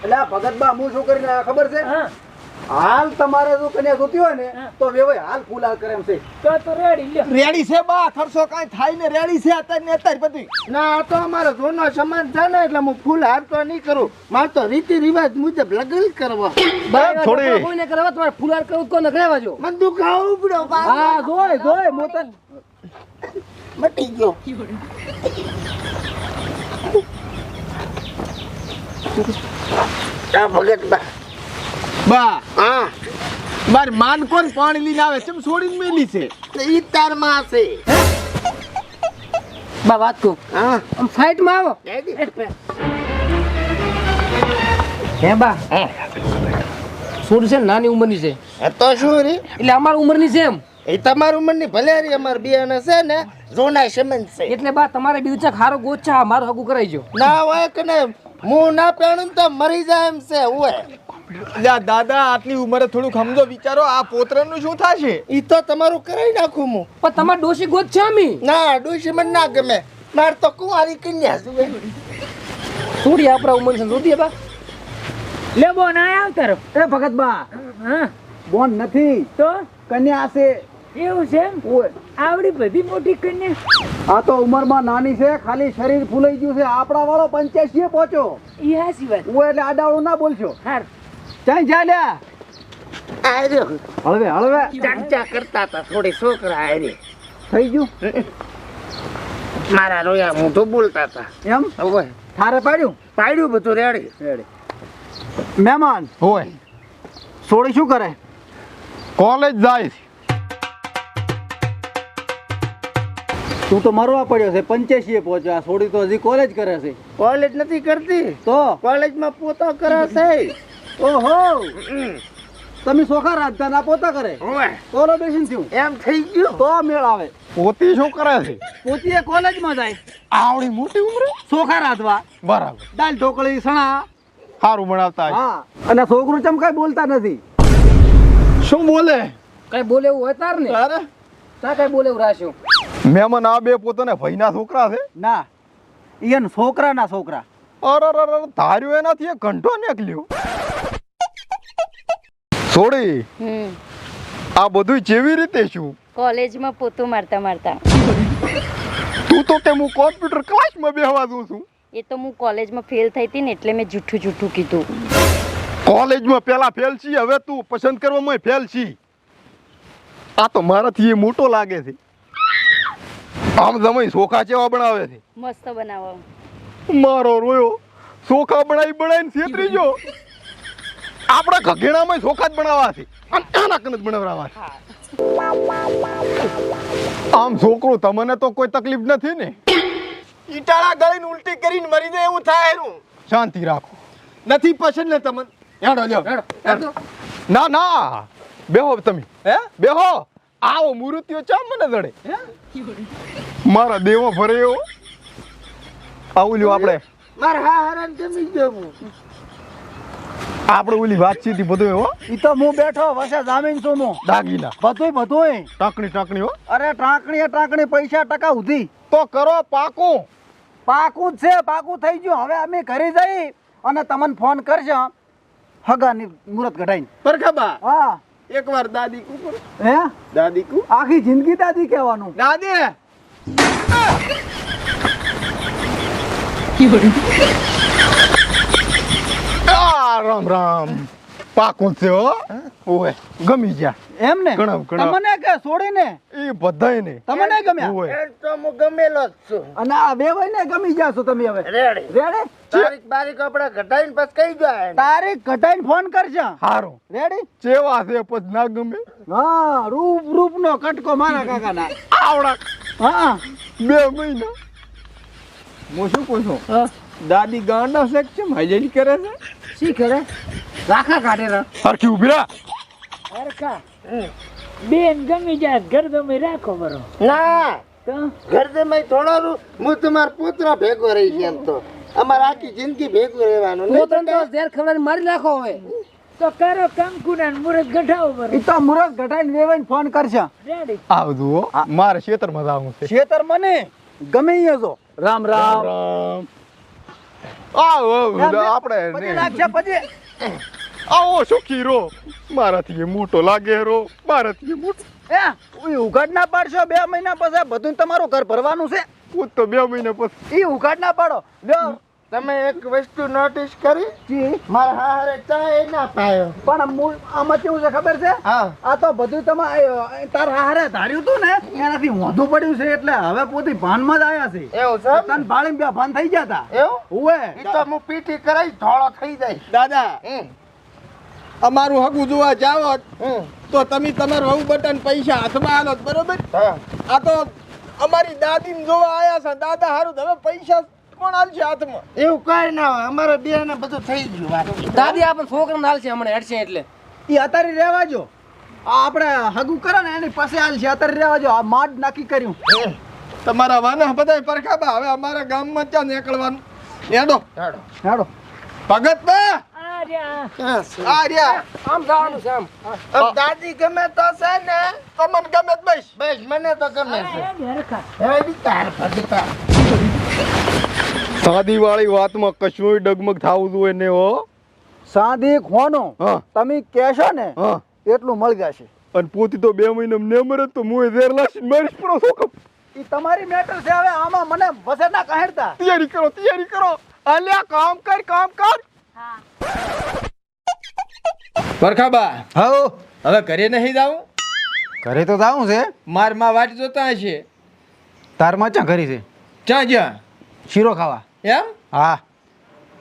એટલે ભગતબા હું શું કરીને ખબર છે? હાલ તમારે જો કન્યા જોતી હોય ને તો વેવાય હાલ ફૂલ હાલ કરે એમ છે. તો રેડી લ્યો. રેડી છે બા, ખર્ચો કાંઈ થાય ને રેડી છે અત્યારે ને અત્યારે બધું. ના આ તો અમારો જૂનો સમાજ છે ને એટલે હું ફૂલ હાર તો નહીં કરું. મારે તો રીતિ રિવાજ મુજબ લગ્ન કરવા. થોડી કોઈને કરવા તમારે ફૂલ હાલ કરવું કોને કરાવવા જો. મને દુખાવું પડ્યો હા જોય મોતન મટી ગયો. આ ભગત બા હા માર માન કોણ પાણી લઈને આવે ચમ છોડીને મેલી છે. ઈ તારમાં છે. બા વાત કહું હા આમ સાઈડ માં આવો. હે બા છોડ છે ને નાની ઉંમરની છે તો શું રે એટલે અમારી ઉંમરની છે એમ. એ તમારી ઉંમરની ભલે રે અમાર બેને છે ને જોના સંબંધ છે. એટલે બા તમારે બીજું ખારો ગોચા મારું હગું કરાઈ ના હોય કે ને હું ના પહેણું તો મરી જાય એમ છે હોય. લ્યા દાદા આટલી ઉંમરે થોડું સમજો વિચારો આ પોતરાનું શું થશે. ઈ તો તમારું કરાઈ નાખું હું. પણ તમારે ડોશી ગોત છે અમી ના ડોશી મને ના ગમે. માર તો કુંવારી કન્યા છે. થોડી આપણા ઉંમર છે જોતી બા. લે બોન આ આવ તરફ. એ ભગત બા હા બોન નથી તો કન્યા છે. એવું છે એમ? ઓય આવડી બધી મોટી કન્યા. આ તો ઉંમરમાં નાની છે ખાલી શરીર ફૂલાઈ ગયું છે. આપણા વાળો 85 પહોંચ્યો ઈ હાસી વાત. ઓય એટલે આડાવડું ના બોલશો. હાર ચાઈ જા લ્યા આ રહ્યો હળવે ચાચા કરતા હતા થોડી છોકરા આરે થઈ ગયું મારા રોયા મોઢું બોલતા હતા. એમ હવે થારે પાડ્યું પાડ્યું બધું રેડી. મહેમાન હોય સોળી શું કરે? કોલેજ જાય છે. તું તો મરવા પડ્યો છે 85 પહોંચ્યો. આ સોળી તો હજી કોલેજ કરે છે. કોલેજ નથી કરતી તો કોલેજમાં પોતો કરે છે. ઓહો તમે સોખા રાજધા ના પોતા કરે હવે કોનો બેસીન થયું એમ થઈ ગયું. તો મેળ આવે. પોતી શું કરે છે? પોતીએ કોલેજમાં જાય આવડી મોટી ઉંમરે સોખા રાંધવા બરાબર દાલ ઢોકળી સણા. સારું બનાવતા હશે. હા અને છોકરું ચમ કઈ બોલતા નથી. શું બોલે કઈ બોલે એવું હોય તાર ને તારે તા કઈ બોલે એવું રાખ્યું મહેમાન આ બે પોતાને ભાઈના છોકરા છે. ના ઈયન છોકરા ના છોકરા. અરે ધાર્યું એનાથી એક ઘંટો નીકળ્યો. છોડી આ બધું જેવી રીતે શું કોલેજમાં પોતું મારતા મારતા. તું તો કે હું કોમ્પ્યુટર ક્લાસમાં બેહવા દઉં છું. એ તો હું કોલેજમાં ફેલ થઈ હતી ને એટલે મેં જૂઠું કીધું. કોલેજમાં પેલા ફેલ છી હવે તું પસંદ કરવામાં ફેલ છી. આ તો મારાથી એ મોટો લાગે છે. આમ જમાઈ સોખા ચેવા બનાવે છે. મસ્ત બનાવો. મારો રોયો સોખા બનાવીને છેતરી ગયો. આપણા ઘઘેણામાં સોખા જ બનાવવા છે અને આના કને જ બનાવવા છે. આમ છોકરો તમને તો કોઈ તકલીફ નથી ને? ઈટાળા ગળીને ઉલટી કરીને મરી જાય એવું થાય એનું. શાંતિ રાખો. નથી પસંદ ને તમને હેડો લ્યો હેડો. ના ના બેહો તમે હે બેહો. આવો મૂર્તિઓ ચા મને જડે મારા દેવો ભરે એવો. આવું લ્યો આપણે મારા હા હરાન જમી ગયો હું. આપણે ઓલી વાતચીત બધું હો. ઈ તો હું બેઠો વસે જામીન છું હું. દાગીના બધુંય ટાંકણી હો. અરે ટાંકણી પૈસા ટકા ઉધી તો કરો પાકું. પાકું જ છે. પાકું થઈ ગયું. હવે અમે ઘરે જઈ અને તમને ફોન કરજો હગાની મુહૂર્ત ઘટાઈને. પરખબા હા એકવાર દાદી કુ કરો. હે દાદી કુ આખી જિંદગી દાદી કહેવાનું. દાદી રામ રામ પાકું છે હો. ઓય ગમી ગયા એમ ને ઘણા તમને કે છોડીને એ બધાય ને તમને ગમ્યા ઓય એ તો હું ગમેલો જ છું. અને આ બે ભાઈને ગમી જાશો તમે હવે રેડી રેડી. તારીખ બારીખ આપણે ઘટાઈને પછી કઈ જાય. તારીખ ઘટાઈને ફોન કરજો. હારો રેડી. ચેવા છે પછી ના ગમે હા રૂપ નો કટકો મારા કાકાના. આવડા હા 2 મહિના હું શું પૂછું દાદી ગાંડા છે કેમ હાજરી કરે છે? શી કરે રાખા કાઢે રા હરખી ઉભી રા. હરખા બેન ગમી જાય ઘર ગમે રાખો બરો. ના તો ઘર દે મેં થોડો હું તમારા પુત્ર ભેગો રહી છે એમ તો અમારે આખી જિંદગી ભેગું રહેવાનું. પોતાને તો ઝેર ખવડાવીને મારી નાખો હવે. તો કરો કંકુના મુરત ગઢાવો બરો. ઈ તો મુરત ઘટાઈને વેવાઈને ફોન કરશે. રેડી. આવજો હો. મારે ખેતરમાં જવું છે. ખેતર મને ગમે અહીંયા જો. રામ રામ રામ આપણે પછી લાગશે પછી આવો સુખી રો મારાથી એ મોટો લાગે રો મારાથી એ મોટો ઉઘાડ ના પાડશો 2 મહિના પછી બધું તમારું ઘર ભરવાનું છે હું તો 2 મહિના પછી એ ઉઘાડ ના પાડો લ્યો તમે એક વસ્તુ નોટિસ કરી જી મારા હારે ચા ના પાયો પણ આમાં કેવું છે ખબર છે હા આ તો બધું તમે તાર હારે ધાર્યું હતું ને એનાથી મોઢું પડ્યું છે એટલે હવે પોતે ભાનમાં જ આવ્યા છે એવું છે તન ભાળીને બે ભાન થઈ ગયા હતા એવું ઉવે ઈ તો હું પીટી કરાઈ ધોળો થઈ જાય દાદા અમારું હગું જોવા જાવ તો તમે તમારું હગું બટન પૈસા હાથમાં આલો બરોબર હા આ તો અમારી દાદીને જોવા આયા છે દાદા હારું હવે પૈસા કોણ આલશે હાથમાં એવું કઈ ના હોય અમારે બે ને બધું થઈ ગયું વાત દાદી આપણને છોકરાને હાલશે હમણાં હેડશે એટલે એ અત્યારે રહેવા જો આ આપણે હગું કરે ને એની પાસે હાલ છે અત્યારે રહેવા જો આ માડ નાખી કર્યું તમારા વાના બધા પરખાબા હવે અમારા ગામમાં ક્યાં નીકળવાનું હેડો હેડો ભગત બા આ રહ્યા. આ રહ્યા આમ જવાનું છે આમ દાદી ગમે તો છે ને તમને ગમે જ બસ બસ મને તો ગમે છે આ હરખા. હવે તાર ભગતા શાદી વાળી વાતમાં કશું ડગમગ થાવું જોઈએ ને હો સાદી ખોનો હા તમે કહેશો ને હા એટલું મળી જશે અને પોતી તો 2 મહિના ને મરે તો મુએ ઝેર લાસીને મારીશ પડો છોકરો એ તમારી મેટર છે હવે આમાં મને વસે ના કહેતા તૈયારી કરો અલ્યા કામ કર પરખાબા હો હવે ઘરે નહીં જાવું ઘરે તો જાવું છે માર માં વાટ જોતા હશે તારમાં ક્યાં ઘરી છે જ્યાં શીરો ખાવા એમ હા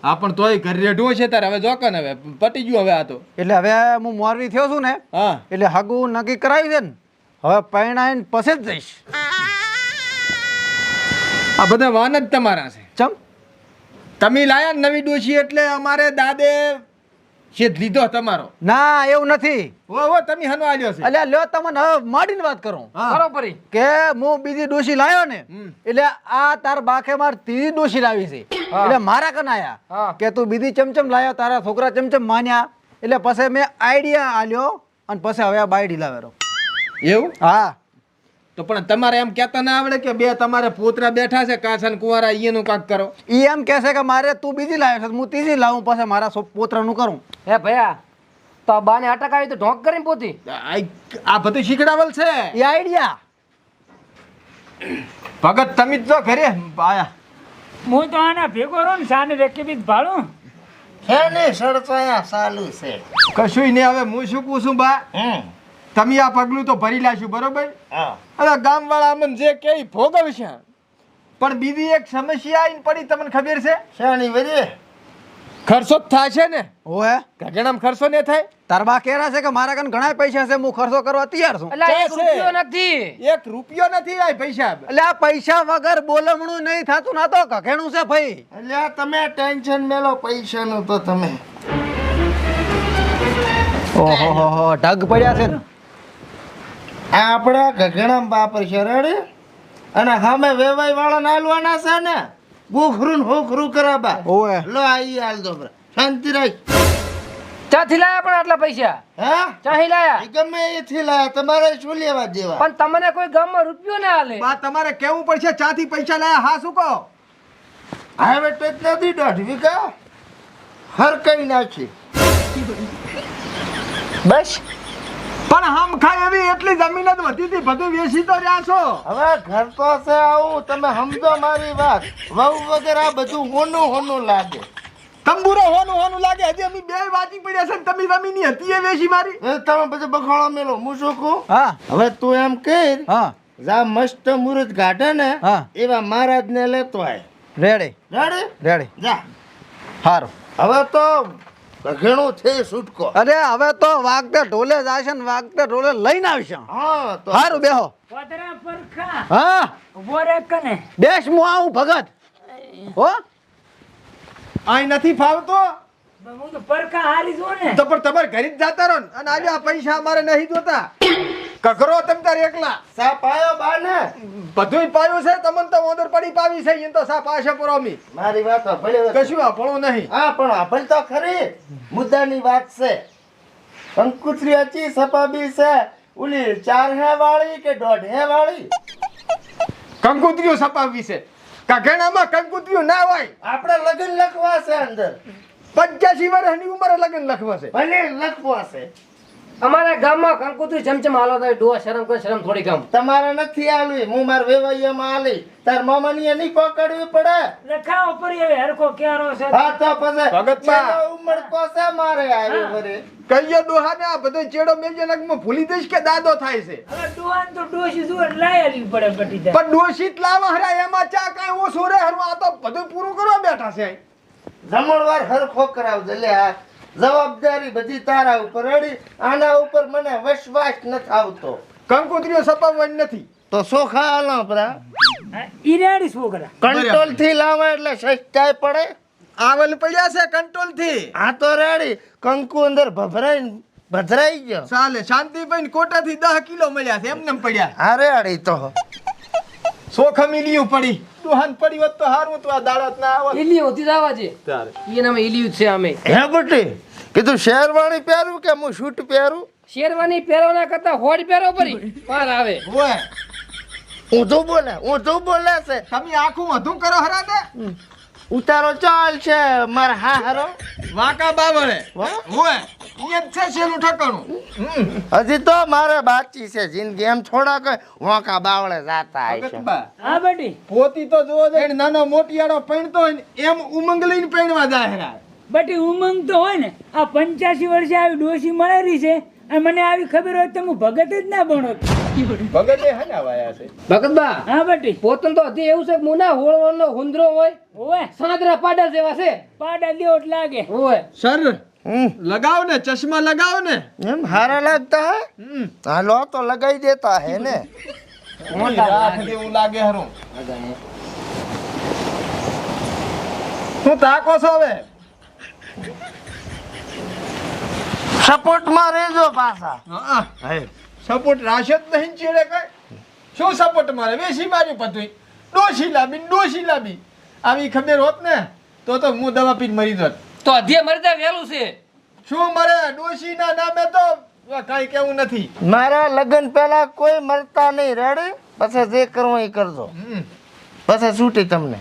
હા પણ તોય ઘર રેઢું છે તારે હવે જોકન હવે પટી ગયું હવે આ તો એટલે હવે હું મોરવી થયો છું ને હા એટલે હગું નક્કી કરાવ્યું છે ને હવે પરણાઈને પછી જ જઈશ આ બધા વાન જ તમારા છે ચમ તમે લાયા ને નવી ડોશી એટલે અમારે દાદે શેઠ લીધો તમારો ના એવું નથી ઓ તમે હનો આલ્યો છે એટલે લ્યો તમને હવે માંડીને વાત કરું બરોબર ઈ. કે હું બીજી ડોશી લાવ્યો ને એટલે આ તાર બાખે માર ત્રીજી ડોશી લાવી છે એટલે મારા કન આયા હા. કે તું બીજી ચમચમ લાવ્યો તારા છોકરા ચમચમ માન્યા એટલે પછી મેં આઈડિયા આલ્યો અને પછી હવે આ બાયડી લાવેરો એવું હા તો પણ તમારે એમ કહેતા ના આવડે કે બે તમારે પોતરા બેઠા છે કાછા ને કુંવારા એનું કાંક કરો ઈ એમ કહેશે કે મારે તું બીજી લાવ્યો છે હું ત્રીજી લાવું પછી મારા પોતરાનું કરું હે ભયા તો આ બાને અટક આવી તો ઢોંક કરીને પોતી આ બધું શીખડાવેલ છે એ આઈડિયા ભગત તમે જ જો ઘરે આયા હું તો આના ભેગો રહું ને સાને રેખી બી ભાળું હે ને સડચાયા ચાલુ છે કશું નહીં હવે હું શું પૂછું બા તમે આ પગલું તો ભરી લાશું બરોબર હા હવે ગામ વાળા અમને જે કે ભોગવશે પણ બીજી એક સમસ્યા આવીને પડી તમને ખબર છે શાની વજે ખર્ચો જ થાય છે ને ઓહે ગગણામ ખર્ચો ને થાય તાર બા કહેરા છે કે મારા કન ઘણા પૈસા છે હું ખર્ચો કરવા તૈયાર છું એટલે એક છે. રૂપિયો નથી 1 રૂપિયો નથી આ પૈસા એટલે આ પૈસા વગર બોલમણું નહીં થાતું ના તો કઘેણું છે ભાઈ એટલે આ તમે ટેન્શન મેલો પૈસાનું તો તમે ઓહો હો હો ઢગ પડ્યા છે ને આ આપણા ગગણામ બાપર છે રેડી અને સામે વેવાઈ વાળા નાલવાના છે ને બુખરું ને હોખરું કરાબા ઓએ લો આઈ હાલ દો બરા. શાંતિ રાખ ચાથી લાયા પણ આટલા પૈસા હે ચાહી લાયા ઈ ગમે એથી લાયા તમારે શું લેવા દેવા પણ તમને કોઈ ગામમાં રૂપિયો ના હાલે બા તમારે કેવું પડશે ચાથી પૈસા લાયા હા શું કહો હવે તો નથી 1.5 વીઘા હર કઈ નાખી બસ પણ હમ ખાય એવી એટલી જમીન જ વધી હતી બધું વેચી તો રહ્યા છો હવે ઘર તો છે આવું તમે સમજો મારી વાત વહુ વગર આ બધું હોનું હોનું લાગે તંબુરો હોનું લાગે હજી અમે બે વાંચી પડ્યા છે ને તમે જમીન હતી એ વેચી મારી એ તમે બધું બખાડો મેલો હું શું કહું હા હવે તું એમ કર હા જા મસ્ત મુહૂર્ત કાઢે ને હા. એવા મહારાજ ને લેતો આય રેડી રેડી રેડી જા સારું હવે તો ઘણું છે છૂટકો અરે હવે તો વાગતે ઢોલે જાય છે ને વાગતે ઢોલે લઈને આવશે હા તો સારું બેહો પોતરા પરખા હા ઉભો રે કને દેશ હું આવું ભગત હો આઈ નથી ફાવતો હું તો પરખા હારી છું ને તો પણ તમારે ઘરે જ જાતા રહો ને અને આજે આ પૈસા અમારે નહીં જોતા કકરો તમ તાર એકલા સાપ આયો બાને બધુંય પાયું છે તમને તો ઓદર પડી પાવી છે એ તો સા પાછે પરોમી મારી વાત ભલે કશું આ ભણો નહીં હા પણ આપણ તો ખરી મુદ્દાની વાત છે કંકુતરી અચી સપાબી છે ઓલી 4 હે વાળી કે 1.5 હે વાળી કંકુતરીઓ સપાવી છે કાગેણામાં કંકુત્રીઓ ના હોય. આપણે લગ્ન લખવા છે અંદર 85 વર્ષની ઉંમરે લગ્ન લખવા છે. ભલે લખવા છે. અમારા ગામમાં કંકોત્રી ચમચમ હાલો થાય ડોહા શરમ કરે શરમ થોડી કામ તમારે નથી આલવી, હું મારા વેવાઈયામાં આલી. તાર મામાની નહીં પકડવી પડે. રખાવો પડી હવે હરખો ક્યારો છે હા તો પછી ભગતબા. ચેડો ઉમળકો છે મારે આવ્યો વરે. કહીએ ડોહાને આ બધો ચેડો મેલજે નગમાં ભૂલી દઈશ કે દાદો થાય છે. હવે ડોહાન તો ડોશી જુઓ લાયેલી પડે બટી જાય પણ ડોશીત લાવા હરા એમાં ચા કાંઈ ઓછો રે હરવા આ તો બધું પૂરું કરવા બેઠા છે અહીં. જમણવાર હરખો કરાવજે. લે આ જવાબદારી બધી તારા ઉપર અડી. આના ઉપર મને વિશ્વાસ નથી આવતો. કંકોત્રીઓ સપાવવાની નથી. તો સોખા આલો પરા ઈરાડી છોકરા કંટ્રોલ થી લાવે એટલે સસ્તાય પડે. આવલ પડ્યા છે કંટ્રોલ થી. આ તો રેડી કંકુ અંદર ભભરાઈ ગયો. ચાલે શાંતિભાઈ કોટાથી 10 કિલો મળ્યા છે એમને પડ્યા. હા રેડી તો સોખમી લીયું પડી ડોહાન પડી હોત તો હારું તો આ દાડત ના આવત. ઈલી હોતી જ આવા છે એનામાં ઈલી જ છે અમે હે બટી કીધું શેરવાણી પહેરું કે હું શૂટ પહેરું? શેરવાની પહેરવાના કરતા હોડ પહેરો પરી પાર આવે ઓય ઊંધું બોલે છે. તમે આખું વધુ કરો હરા ને ઉતારો ચાલ છે મારા હા હારો. વાંકા બાવળે વાહ. ઓય અહીંયા જ છે શેનું ઠકાણું. હજી તો મારે બાકી છે જિંદગી. એમ થોડા કઈ વાંકા બાવળે જાતા હશે. ભગતબા, હા બટી પોતી તો જોવો દે નાનો મોટિયાળો પૈણતો હોય ને એમ ઉમંગ લઈને પૈણવા જાય હેરા. બટી ઉમંગ તો હોય ને આ 85 વર્ષે આવી ડોશી મળેલી છે અને મને આવી ખબર હોય તો હું ભગત જ ના બનો. ભગતે હના વાયા છે. ભગતબા હા બટી પોતન તો હજી એવું છે કે મુના હોળવાનો હુંદરો હોય ઓય સાદરા પાડા જેવા છે પાડા દેવટ લાગે હોય સર હમ. લગાવ ને ચશ્મા લગાવ ને. એમ હારા લાગતા હે? હમ. હાલો તો લગાઈ દેતા હે ને. રાખ જેવું લાગે હરું. શું તાકો છો હવે? સપોર્ટ માં રહેજો પાછા. હા હે સપોર્ટ રાશ જ નહીં ચેડે કઈ. શું સપોર્ટ મારે વેસી માર્યું પતું ડોશી લાબી આવી ખબર હોત ને તો હું દવા પીને મરી જાત. તો અધ્યય મરતા વહેલું છે શું મરે ડોશી ના નામે તો કઈ કેવું નથી. મારા લગ્ન પહેલા કોઈ મળતા નહીં. રેડી પછી જે કરવું એ કરજો. હમ. પછી છૂટી તમને.